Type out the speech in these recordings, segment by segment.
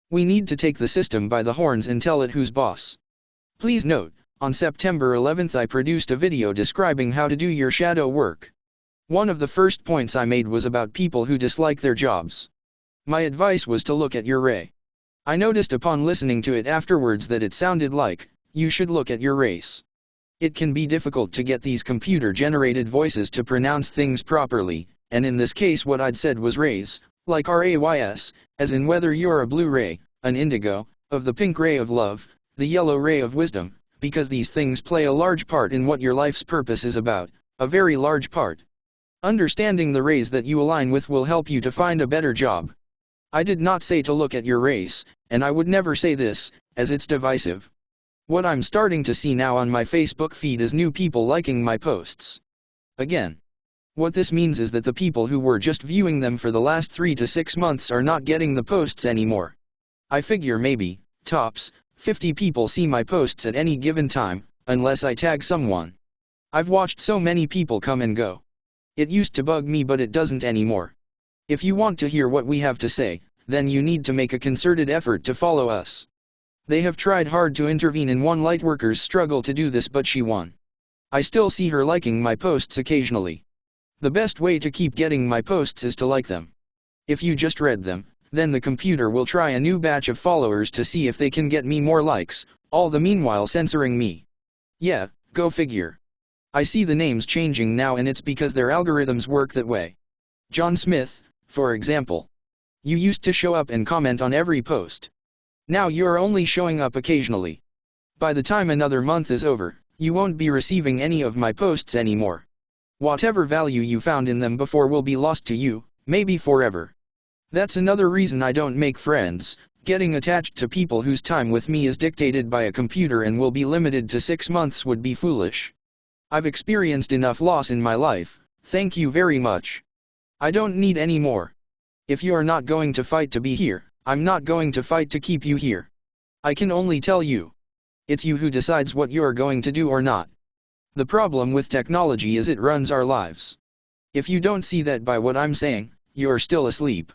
We need to take the system by the horns and tell it who's boss. Please note, on September 11th I produced a video describing how to do your shadow work. One of the first points I made was about people who dislike their jobs. My advice was to look at your ray. I noticed upon listening to it afterwards that it sounded like, you should look at your race. It can be difficult to get these computer-generated voices to pronounce things properly, and in this case what I'd said was rays, like RAYS, as in whether you're a blue ray, an indigo, of the pink ray of love, the yellow ray of wisdom, because these things play a large part in what your life's purpose is about, a very large part. Understanding the rays that you align with will help you to find a better job. I did not say to look at your race, and I would never say this, as it's divisive. What I'm starting to see now on my Facebook feed is new people liking my posts. Again. What this means is that the people who were just viewing them for the last 3 to 6 months are not getting the posts anymore. I figure maybe, tops, 50 people see my posts at any given time, unless I tag someone. I've watched so many people come and go. It used to bug me but it doesn't anymore. If you want to hear what we have to say, then you need to make a concerted effort to follow us. They have tried hard to intervene in one lightworker's struggle to do this but she won. I still see her liking my posts occasionally. The best way to keep getting my posts is to like them. If you just read them, then the computer will try a new batch of followers to see if they can get me more likes, all the meanwhile censoring me. Yeah, go figure. I see the names changing now and it's because their algorithms work that way. John Smith, for example. You used to show up and comment on every post. Now you're only showing up occasionally. By the time another month is over, you won't be receiving any of my posts anymore. Whatever value you found in them before will be lost to you, maybe forever. That's another reason I don't make friends. Getting attached to people whose time with me is dictated by a computer and will be limited to 6 months would be foolish. I've experienced enough loss in my life, thank you very much. I don't need any more. If you're not going to fight to be here, I'm not going to fight to keep you here. I can only tell you. It's you who decides what you're going to do or not. The problem with technology is it runs our lives. If you don't see that by what I'm saying, you're still asleep.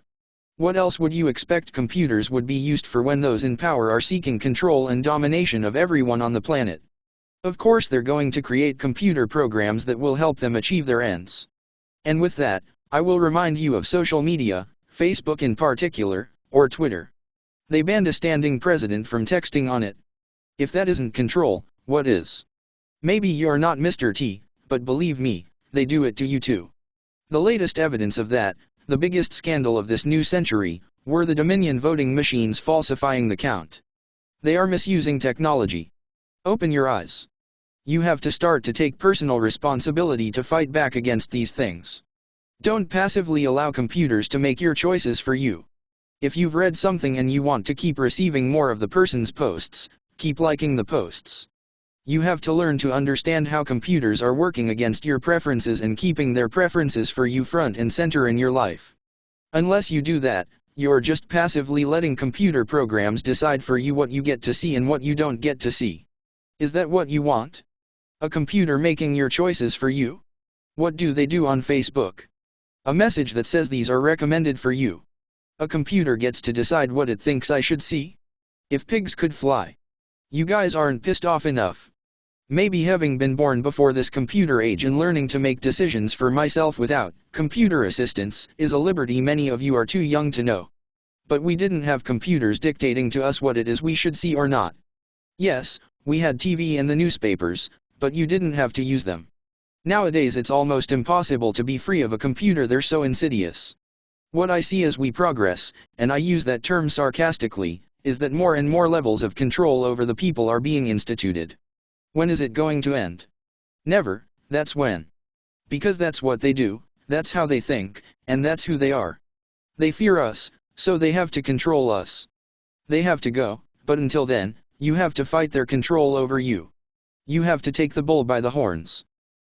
What else would you expect computers would be used for when those in power are seeking control and domination of everyone on the planet? Of course they're going to create computer programs that will help them achieve their ends. And with that, I will remind you of social media, Facebook in particular, or Twitter. They banned a standing president from texting on it. If that isn't control, what is? Maybe you're not Mr. T, but believe me, they do it to you too. The latest evidence of that, the biggest scandal of this new century, were the Dominion voting machines falsifying the count. They are misusing technology. Open your eyes. You have to start to take personal responsibility to fight back against these things. Don't passively allow computers to make your choices for you. If you've read something and you want to keep receiving more of the person's posts, keep liking the posts. You have to learn to understand how computers are working against your preferences and keeping their preferences for you front and center in your life. Unless you do that, you're just passively letting computer programs decide for you what you get to see and what you don't get to see. Is that what you want? A computer making your choices for you? What do they do on Facebook? A message that says these are recommended for you. A computer gets to decide what it thinks I should see? If pigs could fly. You guys aren't pissed off enough. Maybe having been born before this computer age and learning to make decisions for myself without computer assistance is a liberty many of you are too young to know. But we didn't have computers dictating to us what it is we should see or not. Yes, we had TV and the newspapers, but you didn't have to use them. Nowadays it's almost impossible to be free of a computer, they're so insidious. What I see as we progress, and I use that term sarcastically, is that more and more levels of control over the people are being instituted. When is it going to end? Never, that's when. Because that's what they do, that's how they think, and that's who they are. They fear us, so they have to control us. They have to go, but until then, you have to fight their control over you. You have to take the bull by the horns.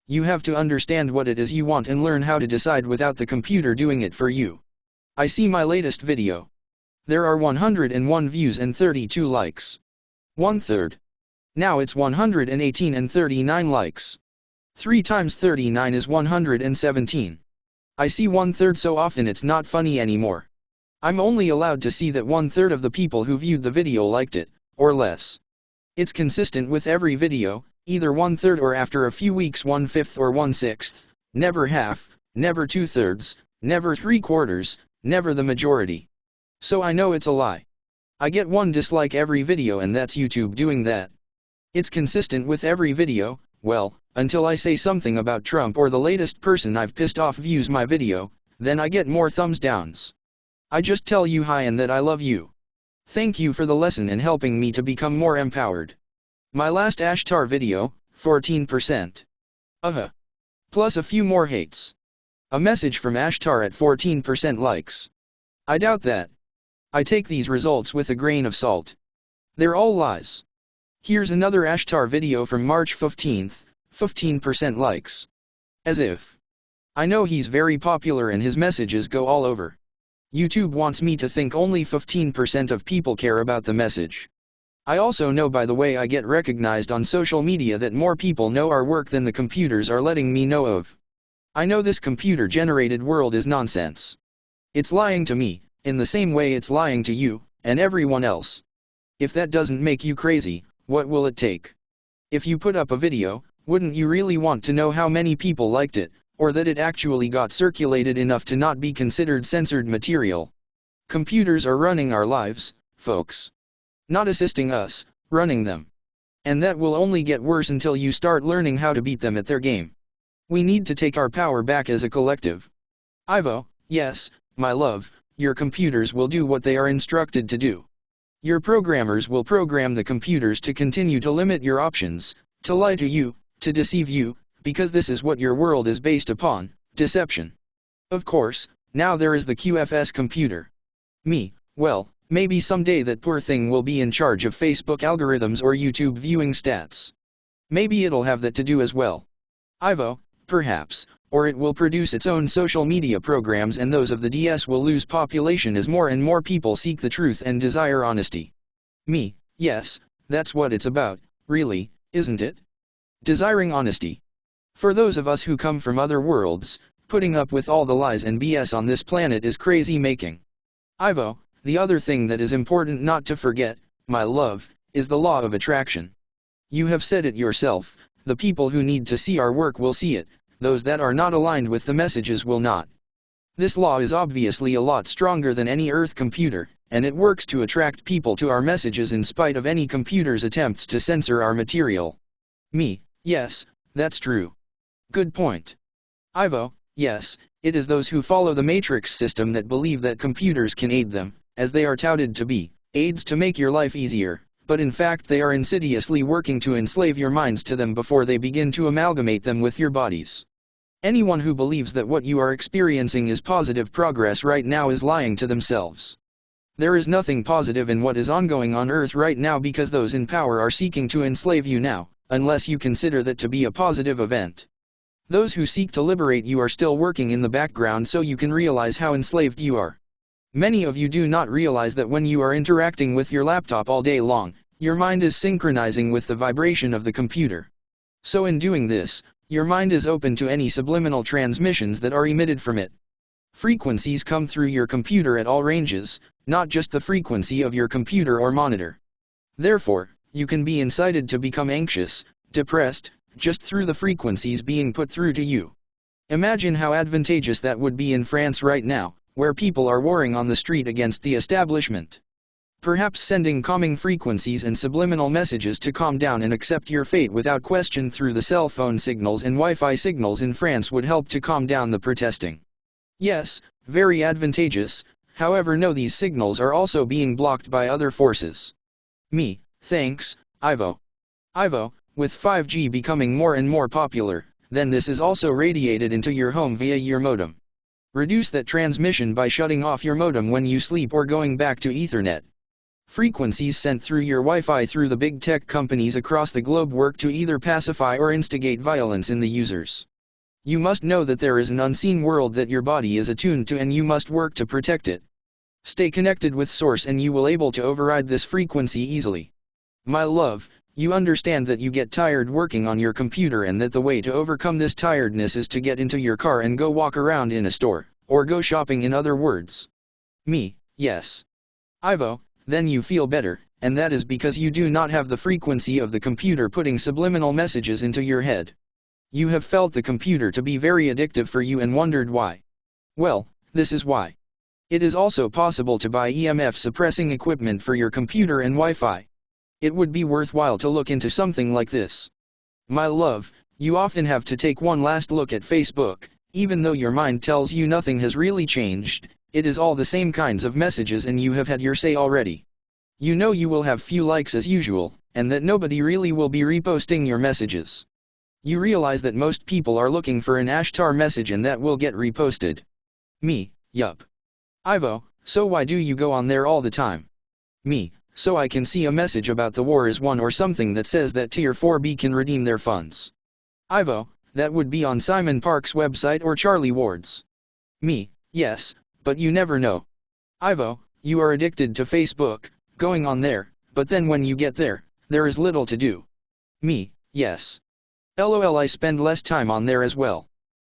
You have to understand what it is you want and learn how to decide without the computer doing it for you. I see my latest video. There are 101 views and 32 likes. 1/3. Now it's 118 and 39 likes. 3 times 39 is 117. I see 1/3 so often it's not funny anymore. I'm only allowed to see that 1/3 of the people who viewed the video liked it, or less. It's consistent with every video, either 1/3 or after a few weeks 1/5 or 1/6, never half, never 2/3, never 3/4, never the majority. So I know it's a lie. I get one dislike every video and that's YouTube doing that. It's consistent with every video, well, until I say something about Trump or the latest person I've pissed off views my video, then I get more thumbs downs. I just tell you hi and that I love you. Thank you for the lesson and helping me to become more empowered. My last Ashtar video, 14%. Plus a few more hates. A message from Ashtar at 14% likes. I doubt that. I take these results with a grain of salt. They're all lies. Here's another Ashtar video from March 15th, 15% likes. As if. I know he's very popular and his messages go all over. YouTube wants me to think only 15% of people care about the message. I also know by the way I get recognized on social media that more people know our work than the computers are letting me know of. I know this computer-generated world is nonsense. It's lying to me, in the same way it's lying to you, and everyone else. If that doesn't make you crazy, what will it take? If you put up a video, wouldn't you really want to know how many people liked it, or that it actually got circulated enough to not be considered censored material? Computers are running our lives, folks. Not assisting us, running them. And that will only get worse until you start learning how to beat them at their game. We need to take our power back as a collective. Ivo, yes, my love, your computers will do what they are instructed to do. Your programmers will program the computers to continue to limit your options, to lie to you, to deceive you, because this is what your world is based upon, deception. Of course, now there is the QFS computer. Me, well, maybe someday that poor thing will be in charge of Facebook algorithms or YouTube viewing stats. Maybe it'll have that to do as well. Ivo, perhaps, or it will produce its own social media programs and those of the DS will lose population as more and more people seek the truth and desire honesty. Me, yes, that's what it's about, really, isn't it? Desiring honesty. For those of us who come from other worlds, putting up with all the lies and BS on this planet is crazy making. Ivo, the other thing that is important not to forget, my love, is the law of attraction. You have said it yourself, the people who need to see our work will see it, those that are not aligned with the messages will not. This law is obviously a lot stronger than any Earth computer, and it works to attract people to our messages in spite of any computer's attempts to censor our material. Me, yes, that's true. Good point. Ivo, yes, it is those who follow the matrix system that believe that computers can aid them, as they are touted to be, aids to make your life easier, but in fact they are insidiously working to enslave your minds to them before they begin to amalgamate them with your bodies. Anyone who believes that what you are experiencing is positive progress right now is lying to themselves. There is nothing positive in what is ongoing on Earth right now because those in power are seeking to enslave you now, unless you consider that to be a positive event. Those who seek to liberate you are still working in the background so you can realize how enslaved you are. Many of you do not realize that when you are interacting with your laptop all day long, your mind is synchronizing with the vibration of the computer. So in doing this, your mind is open to any subliminal transmissions that are emitted from it. Frequencies come through your computer at all ranges, not just the frequency of your computer or monitor. Therefore, you can be incited to become anxious, depressed, just through the frequencies being put through to you. Imagine how advantageous that would be in France right now, where people are warring on the street against the establishment. Perhaps sending calming frequencies and subliminal messages to calm down and accept your fate without question through the cell phone signals and Wi-Fi signals in France would help to calm down the protesting. Yes, very advantageous, however no, these signals are also being blocked by other forces. Me, thanks, Ivo. Ivo, with 5G becoming more and more popular, then this is also radiated into your home via your modem. Reduce that transmission by shutting off your modem when you sleep or going back to Ethernet. Frequencies sent through your Wi-Fi through the big tech companies across the globe work to either pacify or instigate violence in the users. You must know that there is an unseen world that your body is attuned to and you must work to protect it. Stay connected with Source and you will able to override this frequency easily. My love, you understand that you get tired working on your computer and that the way to overcome this tiredness is to get into your car and go walk around in a store, or go shopping in other words. Me, yes. Ivo, then you feel better, and that is because you do not have the frequency of the computer putting subliminal messages into your head. You have felt the computer to be very addictive for you and wondered why. Well, this is why. It is also possible to buy EMF suppressing equipment for your computer and Wi-Fi. It would be worthwhile to look into something like this. My love, you often have to take one last look at Facebook, even though your mind tells you nothing has really changed, it is all the same kinds of messages and you have had your say already. You know you will have few likes as usual, and that nobody really will be reposting your messages. You realize that most people are looking for an Ashtar message and that will get reposted. Me, yup. Ivo, so why do you go on there all the time? Me, so I can see a message about the war is won or something that says that Tier 4B can redeem their funds. Ivo, that would be on Simon Park's website or Charlie Ward's. Me, yes, but you never know. Ivo, you are addicted to Facebook, going on there, but then when you get there, there is little to do. Me, yes. LOL, I spend less time on there as well.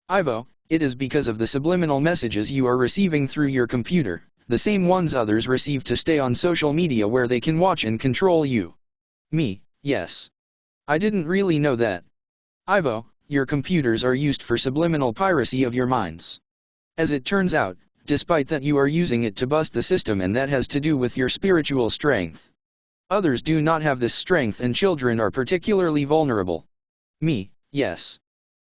Ivo, it is because of the subliminal messages you are receiving through your computer, the same ones others receive to stay on social media where they can watch and control you. Me, yes. I didn't really know that. Ivo, your computers are used for subliminal piracy of your minds. As it turns out, despite that you are using it to bust the system and that has to do with your spiritual strength. Others do not have this strength and children are particularly vulnerable. Me, yes.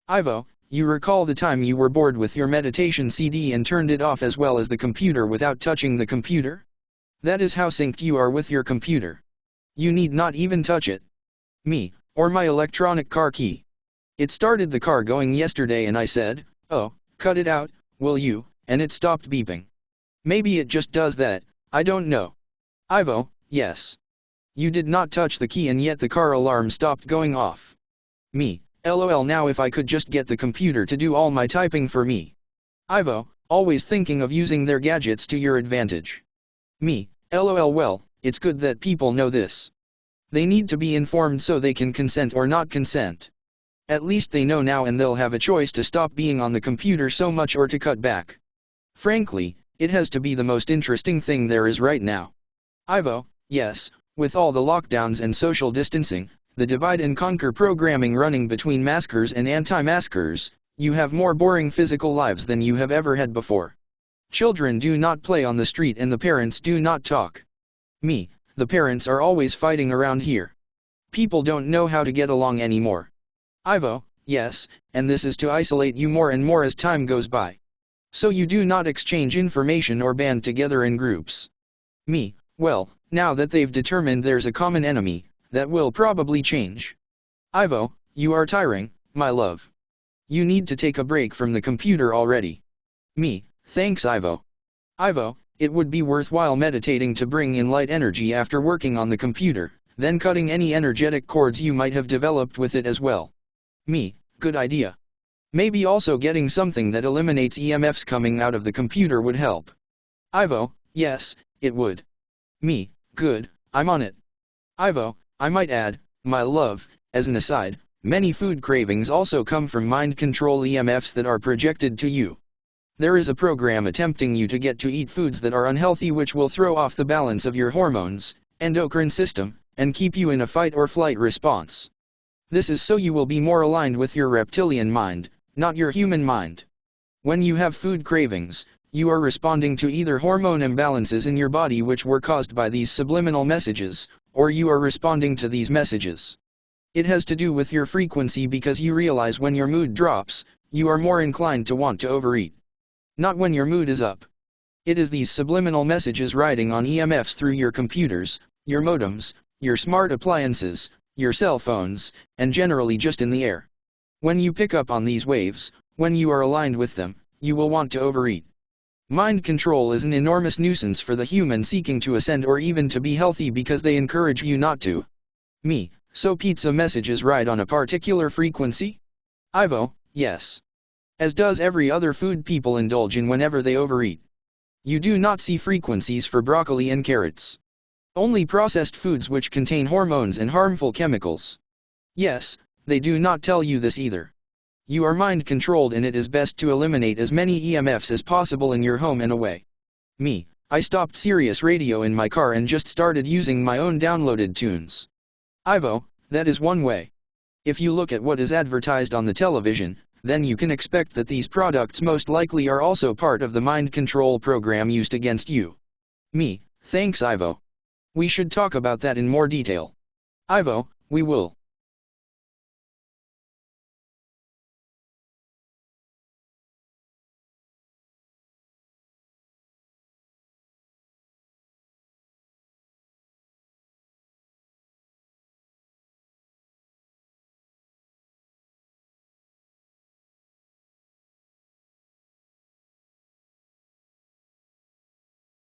Ivo, you recall the time you were bored with your meditation CD and turned it off as well as the computer without touching the computer? That is how synced you are with your computer. You need not even touch it. Me, or my electronic car key. It started the car going yesterday and I said, oh, cut it out, will you, and it stopped beeping. Maybe it just does that, I don't know. Ivo, yes. You did not touch the key and yet the car alarm stopped going off. Me, LOL, now if I could just get the computer to do all my typing for me. Ivo, always thinking of using their gadgets to your advantage. Me, LOL, well, it's good that people know this. They need to be informed so they can consent or not consent. At least they know now and they'll have a choice to stop being on the computer so much or to cut back. Frankly, it has to be the most interesting thing there is right now. Ivo, yes, with all the lockdowns and social distancing, the divide and conquer programming running between maskers and anti-maskers, you have more boring physical lives than you have ever had before. Children do not play on the street and the parents do not talk. Me, the parents are always fighting around here. People don't know how to get along anymore. Ivo, yes, and this is to isolate you more and more as time goes by. So you do not exchange information or band together in groups. Me, well, now that they've determined there's a common enemy, that will probably change. Ivo, you are tiring, my love. You need to take a break from the computer already. Me, thanks Ivo. Ivo, it would be worthwhile meditating to bring in light energy after working on the computer, then cutting any energetic cords you might have developed with it as well. Me, good idea. Maybe also getting something that eliminates EMFs coming out of the computer would help. Ivo, yes, it would. Me, good, I'm on it. Ivo, I might add, my love, as an aside, many food cravings also come from mind control EMFs that are projected to you. There is a program attempting you to get to eat foods that are unhealthy which will throw off the balance of your hormones, endocrine system, and keep you in a fight or flight response. This is so you will be more aligned with your reptilian mind, not your human mind. When you have food cravings, you are responding to either hormone imbalances in your body which were caused by these subliminal messages, or you are responding to these messages. It has to do with your frequency because you realize when your mood drops, you are more inclined to want to overeat. Not when your mood is up. It is these subliminal messages riding on EMFs through your computers, your modems, your smart appliances, your cell phones, and generally just in the air. When you pick up on these waves, when you are aligned with them, you will want to overeat. Mind control is an enormous nuisance for the human seeking to ascend or even to be healthy because they encourage you not to. Me, so pizza messages ride on a particular frequency? Ivo, yes. As does every other food people indulge in whenever they overeat. You do not see frequencies for broccoli and carrots. Only processed foods which contain hormones and harmful chemicals. Yes, they do not tell you this either. You are mind controlled and it is best to eliminate as many EMFs as possible in your home and away. Me, I stopped Sirius Radio in my car and just started using my own downloaded tunes. Ivo, that is one way. If you look at what is advertised on the television, then you can expect that these products most likely are also part of the mind control program used against you. Me, thanks Ivo. We should talk about that in more detail. Ivo, we will.